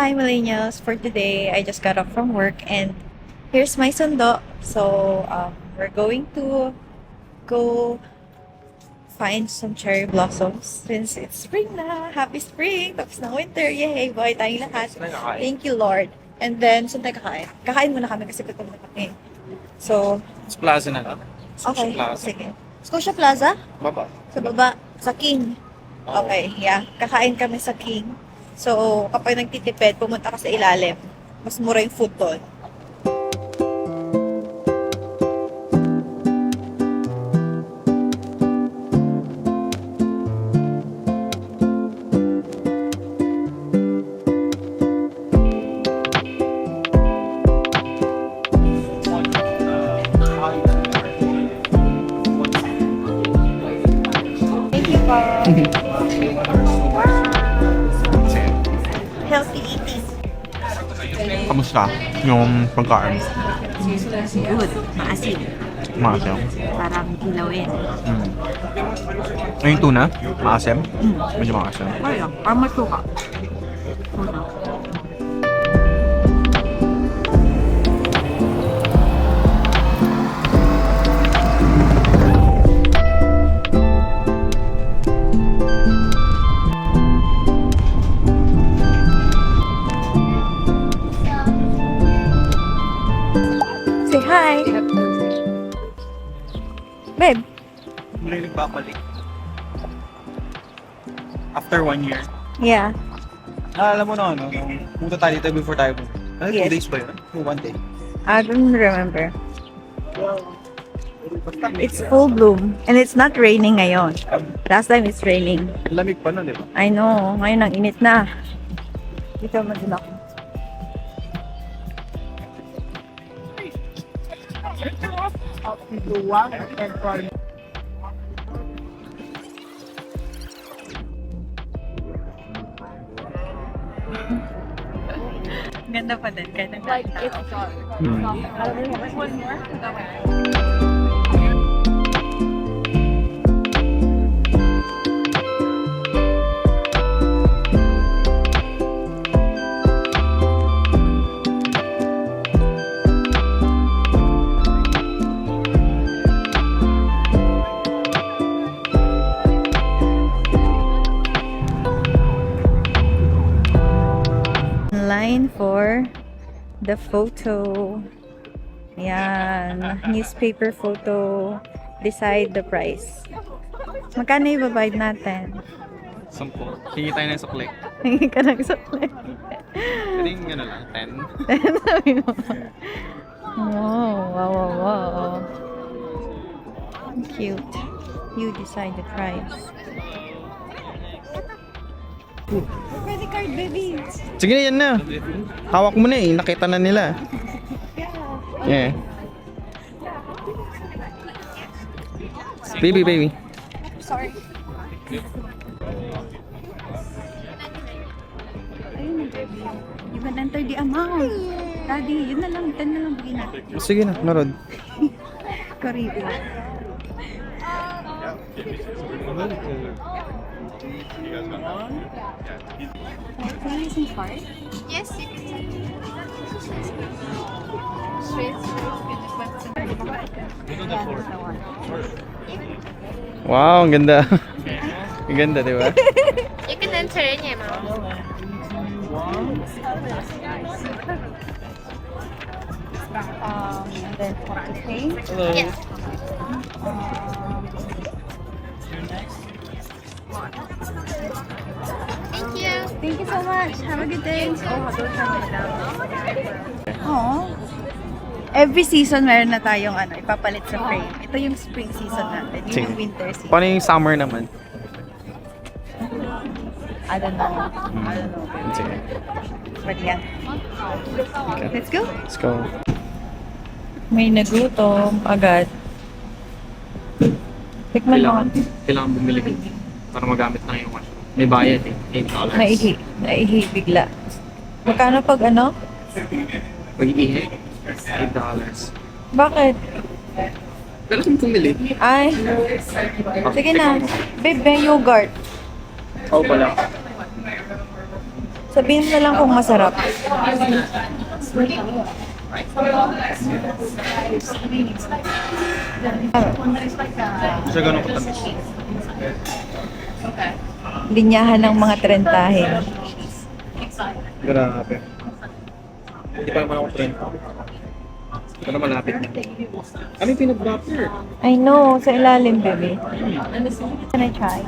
Hi millennials! For today, I just got off from work and here's my sundo. So, we're going to go find some cherry blossoms since it's spring na. Happy spring! Tapos na winter. Yay! Buhay tayong lahat. Thank you, Lord. And then, saan tayo kakain? Kakain muna kami kasi gutom na kami. So, Sa plaza na lang. okay. Plaza. Sige. Scotia Plaza? Baba. Sa baba. Sa King. Okay, yeah. Kakain kami sa King. So, kapag nagtitipid, pumunta ka sa ilalim. Mas mura yung food doon. Thank you po. Healthy eating. Kamusta yung pagkain? Good. Maasim. Maasim. Parang kilawin. Yung tuna? Maasim? Medyo maasim. Parang, parang matuka. Tuna. Say hi. Babe. Muli nagbabalik. After 1 year. Yeah. Alam mo na ano, nung punta tayo dito before tayo. Ano, 2 Yes. days ba yun? O 1 day? I don't remember. It's full bloom. And it's not raining ngayon. Last time it's raining. Lamig pa nun, di ba? I know. Ngayon ang init na. Dito madun ako. Ganda pa din. Kaya nagtatao. Line for the photo. Yan. Newspaper photo. Decide the price. Magkano ibabayad natin? 10. Hingi tayo ng sukli. Hingi ka ng sukli. Pwedeng ano lang, 10. Sabi mo. Wow, wow, wow, wow. Cute. You decide the price. Credit card, baby. Sige na, yan na. Hawak mo na eh. Nakita na nila. Yeah. Baby, baby. Sorry. Ayun na, baby. You can enter the amount. Daddy, yun na lang. 10 na lang bigyan natin. Sige na, narod. Karibo. Can you use card? Yes, you can send it. Straight. Wow, ang ganda. Ang ganda, di ba? You can enter any amount. And then tap to pay. Yes. Thank you. Thank you so much. Have a good day. Oh. Every season meron na tayong ipapalit sa frame. Ito yung spring season natin. Yun yung winter season. Paano yung summer naman? I don't know. I don't know. Sige. But yeah. Let's go. Let's go. May nagutom agad. Tikman mo. Kailangan bumili para magamit lang yung washroom. May bayad eh. $8. Naihi. Naihi bigla. Magkano pag ano? Mag-iihi. $8. Bakit? Kailangan bumili. Ay. Sige na. Babe, may yogurt. Oo pala. Sabihin mo na lang kung masarap. Hindi siya ganun katamis. Linyahan ng mga trentahin. Grabe. Hindi pa naman ako trend. Ito na malapit na. Kami pinag-wrapper. I know, sa ilalim, baby. Can I try?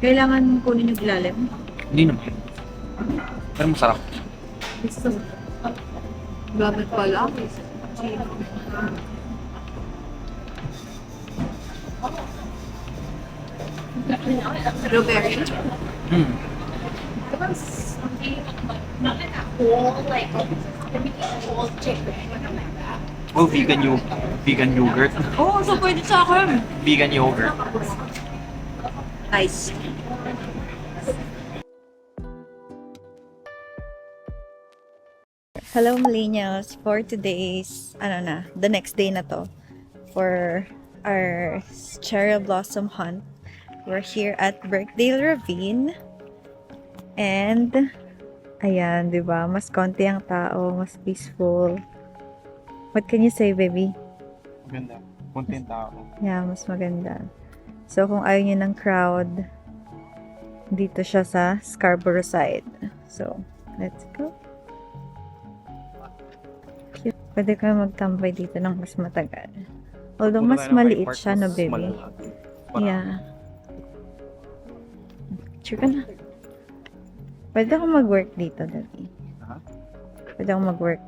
Kailangan kunin yung ilalim? Hindi naman. Pero masarap. Grabe pala. Blueberry. Hmm. Oh, vegan yogurt. Oo, so pwede sa akin. Vegan yogurt. Nice. Hello, millennials. For today's, the next day na to. For our cherry blossom hunt. We're here at Birkdale Ravine. And, ayan, di ba? Mas konti ang tao, mas peaceful. What can you say, baby? Maganda. Konting tao. Yeah, mas maganda. So, kung ayaw niyo ng crowd, dito siya sa Scarborough side. So, let's go. Cute. Pwede ka magtambay dito ng mas matagal. Although, mas maliit siya, no, baby? Yeah. Picture ka na. Pwede ako mag-work dito, daddy. Ha? Pwede ako mag-work.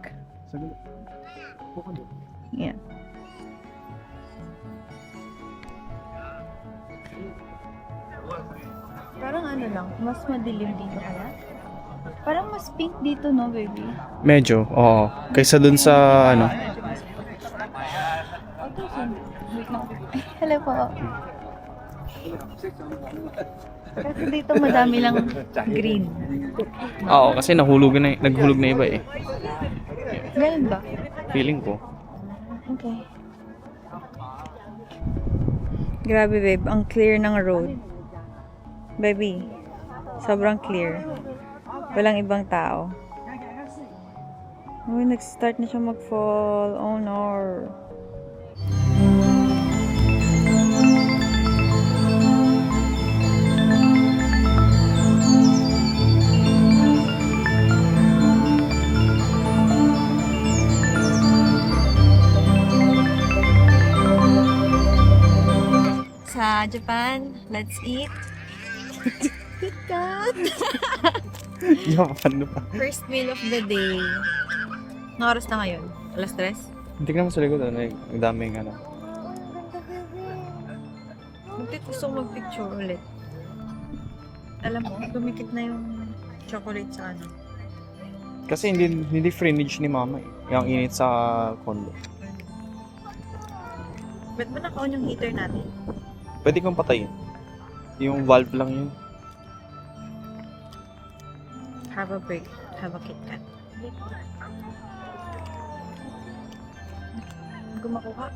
Saglit. Yeah. Parang ano lang, mas madilim dito kaya? Parang mas pink dito, no, baby? Medyo, oo. Kaysa dun sa, ano, Wait lang. Hello po. Kasi dito madami lang green. oo, kasi naghulog na iba eh. Ganun ba? Feeling ko. Okay. Grabe, babe. Ang clear ng road. Baby, sobrang clear. Walang ibang tao. Uy, nag-start na siya mag-fall. Oh no. Sa Japan, let's eat. Kat! Yaman pa. First meal of the day. Anong oras na ngayon? Alas 3? Hindi ka naman sa likod, ano, ang daming, ano. Hindi gusto kong mag-picture ulit. Alam mo, dumikit na yung chocolate sa ano. Kasi hindi fringe ni mama eh. Yung init sa condo. Ba't ba naka-on yung heater natin? Pwede kong patayin. Yung valve lang yun. Have a break. Have a Kit Kat. Gumakuha.